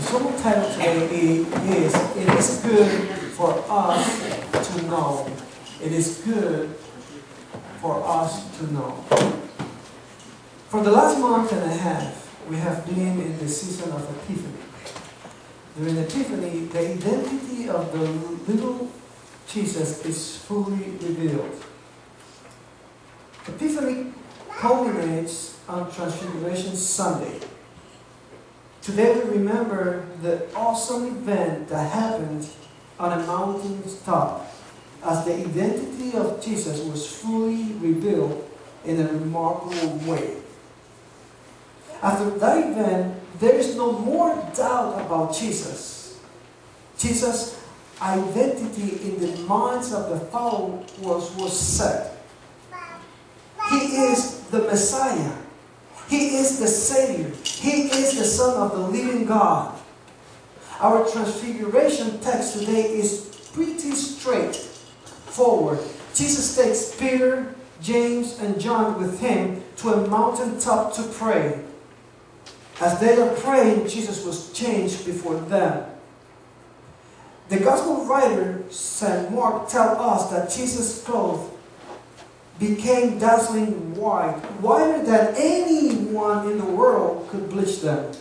sermon title today is It is Good for Us to Know. It is good for us to know. For the last month and a half, we have been in the season of Epiphany. During Epiphany, the identity of the little Jesus is fully revealed. Epiphany culminates on Transfiguration Sunday. Today we remember the awesome event that happened on a mountain's top as the identity of Jesus was fully revealed in a remarkable way. After that event, there is no more doubt about Jesus. Jesus' identity in the minds of the followers was set. He is the Messiah. He is the Savior. He is the Son of the living God. Our Transfiguration text today is pretty straightforward. Jesus takes Peter, James, and John with him to a mountaintop to pray. As they are praying, Jesus was changed before them. The Gospel writer, St. Mark, tells us that Jesus' clothes became dazzling white, whiter than anyone in the world could bleach them.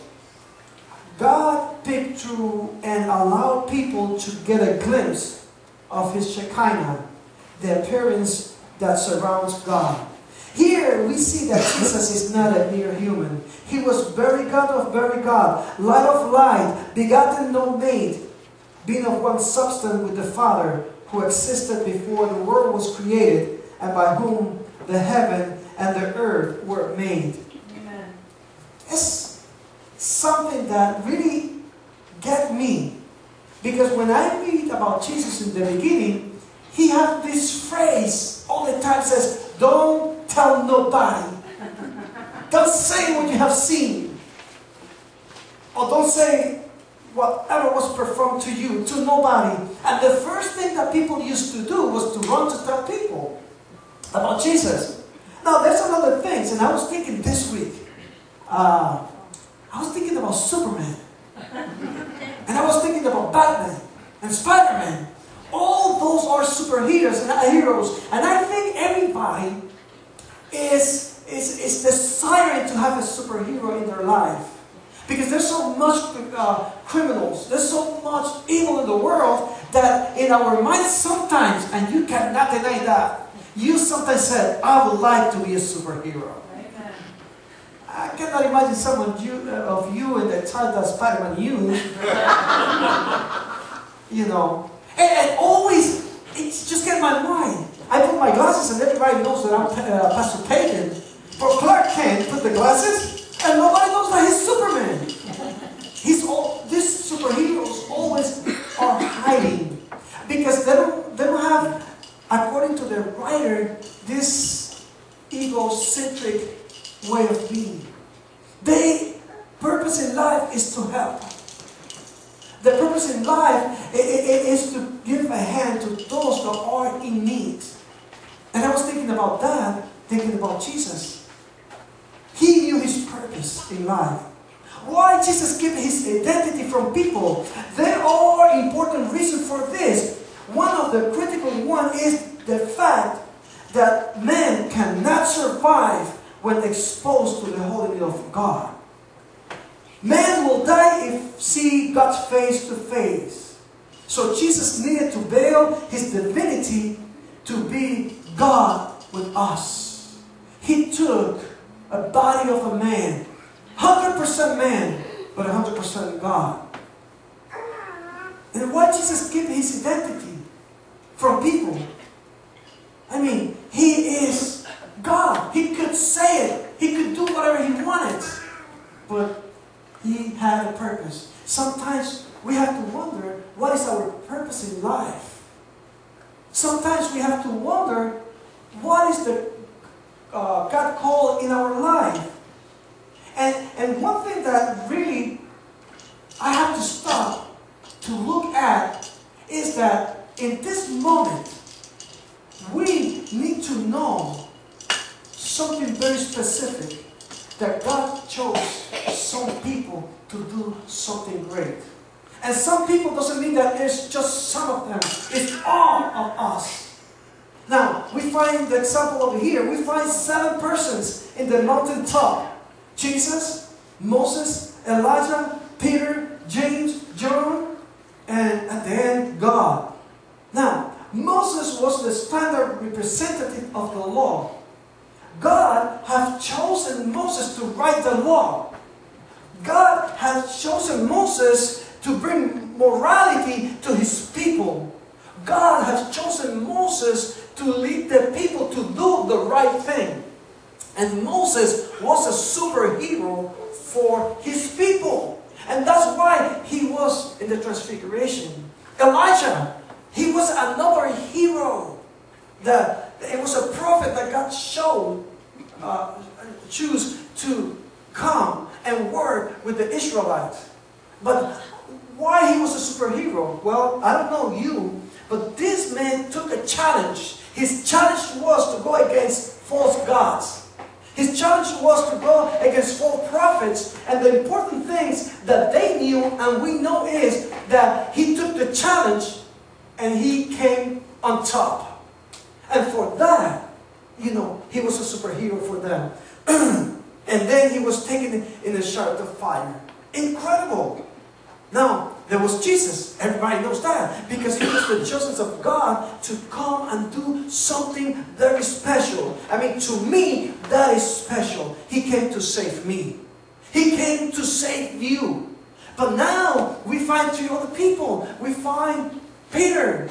God picked through and allowed people to get a glimpse of His Shekinah, the appearance that surrounds God. Here we see that Jesus is not a mere human. He was very God of very God, light of light, begotten, no made, being of one substance with the Father, who existed before the world was created, and by whom the heaven and the earth were made. Amen. It's something that really gets me. Because when I read about Jesus in the beginning, He has this phrase all the time, says, don't tell nobody. Don't say what you have seen. Or don't say whatever was performed to you, to nobody. And the first thing that people used to do was to run to tell people about Jesus. Now there's another thing, and I was thinking this week, I was thinking about Superman. And I was thinking about Batman and Spider-Man. All those are superheroes and heroes. And I think everybody is desiring to have a superhero in their life. Because there's so much criminals, there's so much evil in the world that in our minds sometimes, and you cannot deny that, you sometimes said, I would like to be a superhero. Amen. I cannot imagine someone of you in the time that Spider-Man used. You know. And always, it's just in my mind. I put my glasses and everybody knows that I'm Pastor Pagan. For Clark Kent, put the glasses and nobody knows that he's Superman. These superheroes always are hiding. Because they don't have, according to the writer, this egocentric way of being. Their purpose in life is to help. The purpose in life is to give a hand to those that are in need. And I was thinking about that, thinking about Jesus. He knew His purpose in life. Why Jesus kept His identity from people? There are important reasons for this. One of the critical ones is the fact that man cannot survive when exposed to the holiness of God. Man will die if see God's face to face. So Jesus needed to veil His divinity to be God with us. He took a body of a man, 100% man, but 100% God. And why Jesus kept His identity from people? I mean, He is God. He could say it. He could do whatever He wanted. But He had a purpose. Sometimes we have to wonder, what is our purpose in life? Sometimes we have to wonder, what is the God call in our life? And one thing that really I have to stop to look at is that in this moment, we need to know something very specific, that God chose some people to do something great. And some people doesn't mean that it's just some of them. It's all of us. Now, we find the example over here. We find 7 persons in the mountaintop. Jesus, Moses, Elijah, Peter, James, John, and at the end, God. Now, Moses was the standard representative of the law. God has chosen Moses to write the law. God has chosen Moses to bring morality to His people. God has chosen Moses to lead the people to do the right thing. And Moses was a superhero for his people. And that's why he was in the Transfiguration. Elijah, he was another hero. It was a prophet that God choose to come and work with the Israelites. But why he was a superhero? Well, I don't know you, but this man took a challenge. His challenge was to go against false gods. His challenge was to go against false prophets. And the important things that they knew and we know is that he took the challenge and he came on top. And for that, he was a superhero for them. And then he was taken in a chariot of fire. Incredible! Now, there was Jesus. Everybody knows that. Because he was the chosen of God to come and do something very special. I mean, to me, that is special. He came to save me. He came to save you. But now, we find 3 other people. We find Peter,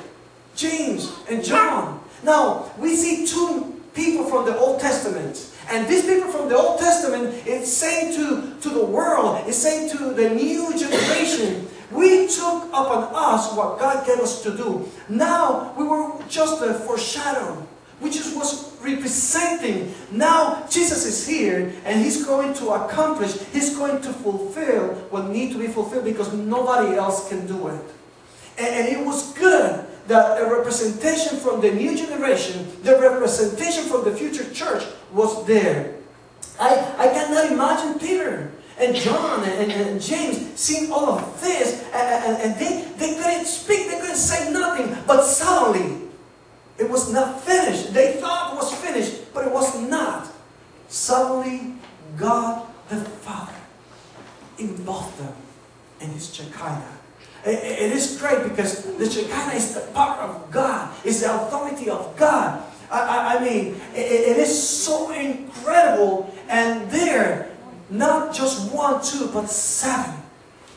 James, and John. Now, we see 2 people from the Old Testament. And these people from the Old Testament, it's saying to the world, it's saying to the new generation, we took upon us what God gave us to do. Now, we were just a foreshadow. We just was representing. Now, Jesus is here, and He's going to accomplish, He's going to fulfill what needs to be fulfilled because nobody else can do it. And it was good that a representation from the new generation, the representation from the future church was there. I cannot imagine Peter and John and James seeing all of this and they couldn't speak, they couldn't say nothing, but suddenly it was not finished. They thought it was finished, but it was not. Suddenly God the Father involved them in His Shekinah. It is great because the Shekinah is the power of God. It's the authority of God. I mean, it is so incredible. And there, not just 1, 2, but 7.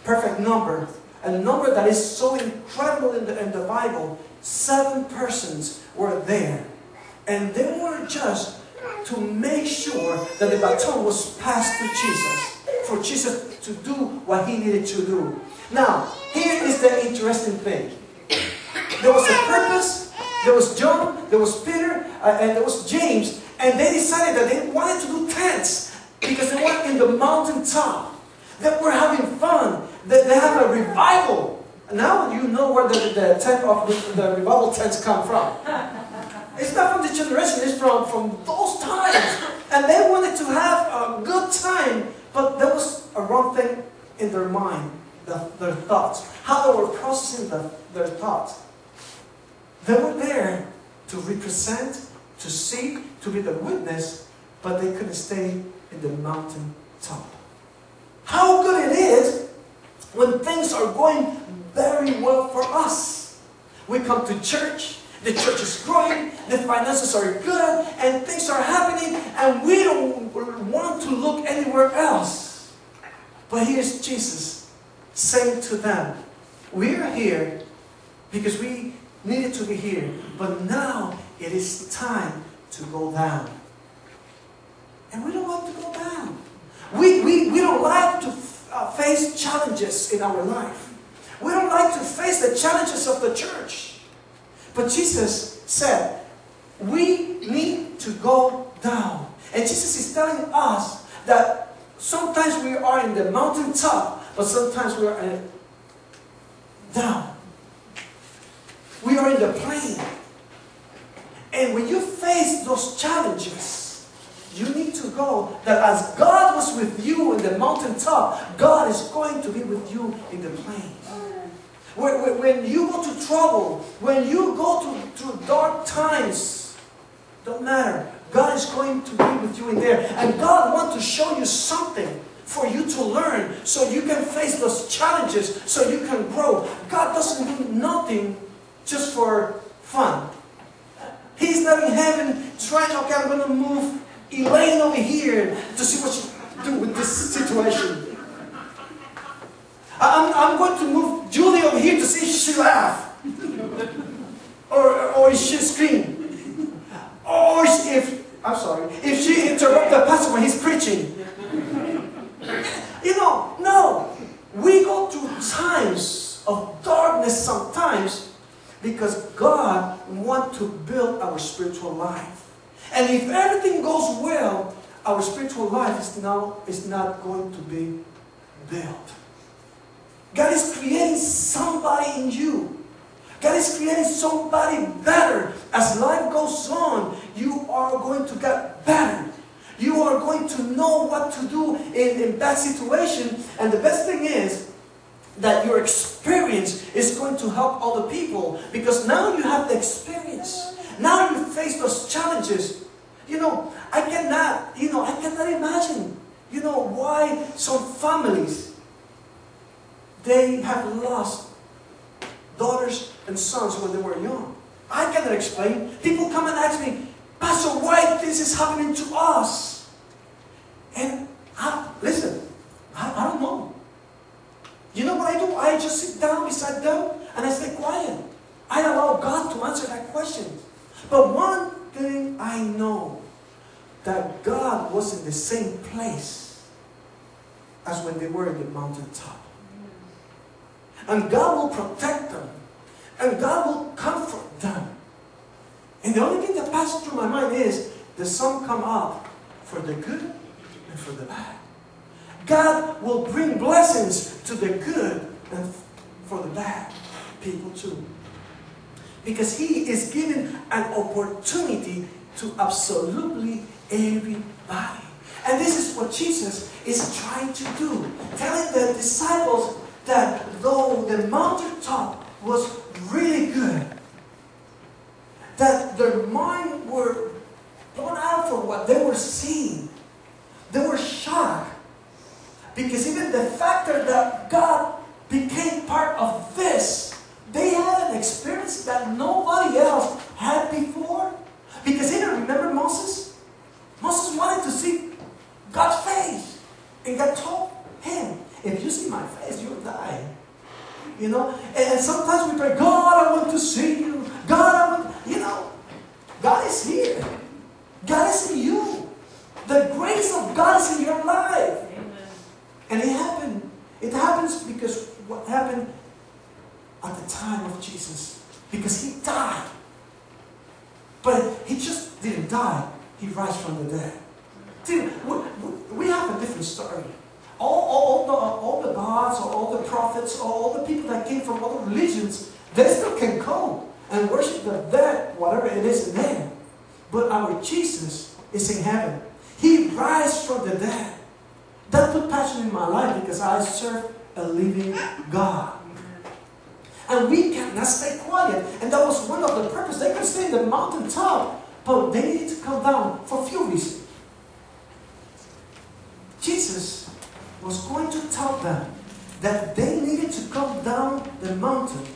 Perfect number. A number that is so incredible in the Bible. 7 persons were there. And they were just to make sure that the baton was passed to Jesus. For Jesus to do what He needed to do. Now, here is the interesting thing. There was a purpose, there was John, there was Peter, and there was James, and they decided that they wanted to do tents because they were in the mountaintop. They were having fun. They have a revival. Now you know where the tent of the revival tents come from. It's not from this generation, it's from those times. And they wanted to have a good time, but there was a wrong thing in their mind. Their thoughts, how they were processing their thoughts. They were there to represent, to see, to be the witness, but they couldn't stay in the mountain top. How good it is when things are going very well for us. We come to church, the church is growing, the finances are good, and things are happening, and we don't want to look anywhere else. But here's Jesus saying to them, we are here because we needed to be here, but now it is time to go down. And we don't want to go down. We don't like to face challenges in our life. We don't like to face the challenges of the church. But Jesus said, we need to go down. And Jesus is telling us that sometimes we are in the mountaintop, but sometimes we are down. We are in the plain. And when you face those challenges, you need to go, that as God was with you in the mountaintop, God is going to be with you in the plain. When you go to trouble, when you go through dark times, don't matter. God is going to be with you in there. And God wants to show you something for you to learn so you can face those challenges, so you can grow. God doesn't do nothing just for fun. He's not in heaven trying, okay, I'm going to move Elaine over here to see what she do with this situation. I'm going to move Julie over here to see if she laugh. Or if she scream. Or if she interrupts the pastor when he's preaching. No. We go through times of darkness sometimes because God wants to build our spiritual life. And if everything goes well, our spiritual life is not going to be built. God is creating somebody in you. God is creating somebody better. As life goes on, you are going to get better. You are going to know what to do in bad situations. And the best thing is that your experience is going to help other people. Because now you have the experience. Now you face those challenges. I cannot imagine, why some families, they have lost daughters and sons when they were young. I cannot explain. People come and ask me, Pastor, why this is happening to us? And I don't know. You know what I do? I just sit down beside them and I stay quiet. I allow God to answer that question. But one thing I know, that God was in the same place as when they were in the mountaintop. And God will protect them. And God will comfort them. And the only thing that passes through my mind is, the sun come up for the good and for the bad. God will bring blessings to the good and for the bad people too. Because He is giving an opportunity to absolutely everybody. And this is what Jesus is trying to do. Telling the disciples that though the mountaintop was really good, that their mind were blown out for what they were seeing. They were shocked. Because even the factor that God became part of this, they had an experience that nobody else had before. Because even remember Moses? Moses wanted to see God's face. And God told him, if you see my face, you'll die. And sometimes we pray, God, I want to see you. God, God is here. God is in you. The grace of God is in your life. Amen. And it happened. It happens because what happened at the time of Jesus. Because He died. But He just didn't die. He rose from the dead. See, we have a different story. All the gods, or all the prophets, or all the people that came from other religions, they still can come and worship the dead, whatever it is in there. But our Jesus is in heaven. He rose from the dead. That put passion in my life because I serve a living God. And we cannot stay quiet. And that was one of the purposes. They could stay in the mountaintop, but they needed to come down for a few reasons. Jesus was going to tell them that they needed to come down the mountain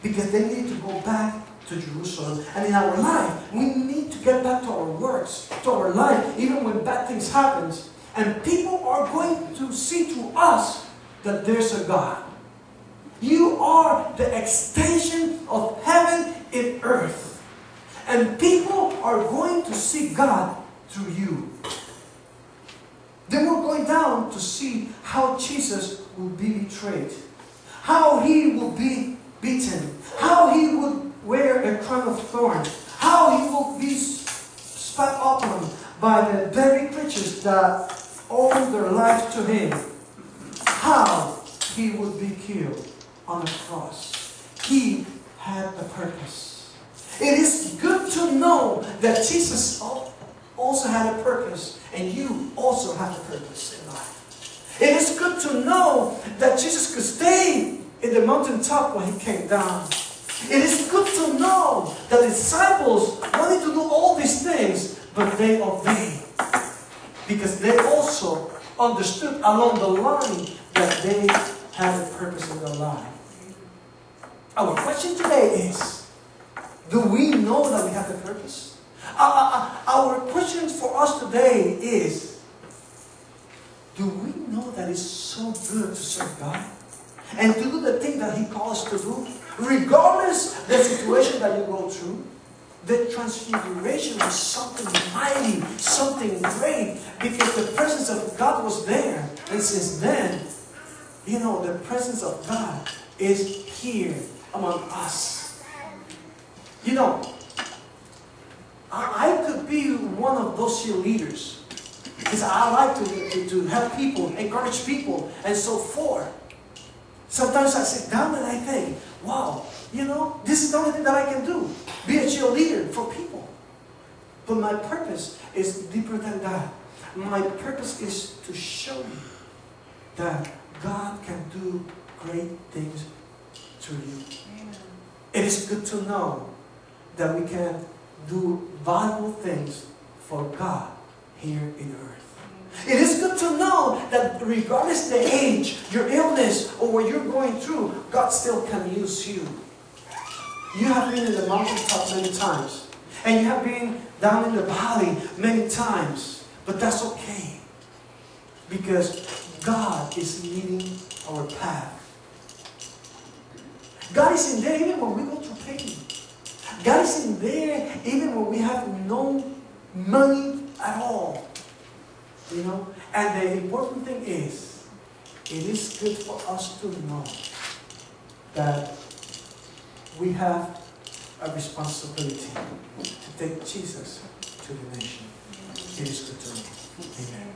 because they needed to go back to Jerusalem. And in our life, we need to get back to our works, to our life, even when bad things happen. And people are going to see through us that there's a God. You are the extension of heaven and earth. And people are going to see God through you. Then we're going down to see how Jesus will be betrayed. How He will be beaten. How He would wear a crown of thorns. How He will be spat upon by the very creatures that owe their life to Him. How He would be killed on the cross. He had a purpose. It is good to know that Jesus also had a purpose, and you also have a purpose in life. It is good to know that Jesus could stay in the mountaintop when He came down. It is good to know that the disciples wanted to do all these things, but they obeyed. Because they also understood along the line that they had a purpose in their life. Our question today is, do we know that we have a purpose? Our question for us today is, do we know that it's so good to serve God? And to do the thing that He calls us to do? Regardless the situation that you go through, the transfiguration was something mighty, something great, because the presence of God was there. And since then, you know, the presence of God is here among us. You know, I could be one of those cheerleaders, because I like to help people, encourage people, and so forth. Sometimes I sit down and I think, wow, you know, this is the only thing that I can do. Be a cheerleader for people. But my purpose is deeper than that. My purpose is to show you that God can do great things through you. Amen. It is good to know that we can do valuable things for God here in earth. It is good to know that regardless the age, your illness, or what you're going through, God still can use you. You have been in the mountaintop many times. And you have been down in the valley many times. But that's okay. Because God is leading our path. God is in there even when we go through pain. God is in there even when we have no money at all. You know? And the important thing is, it is good for us to know that we have a responsibility to take Jesus to the nation. It is good to know. Amen.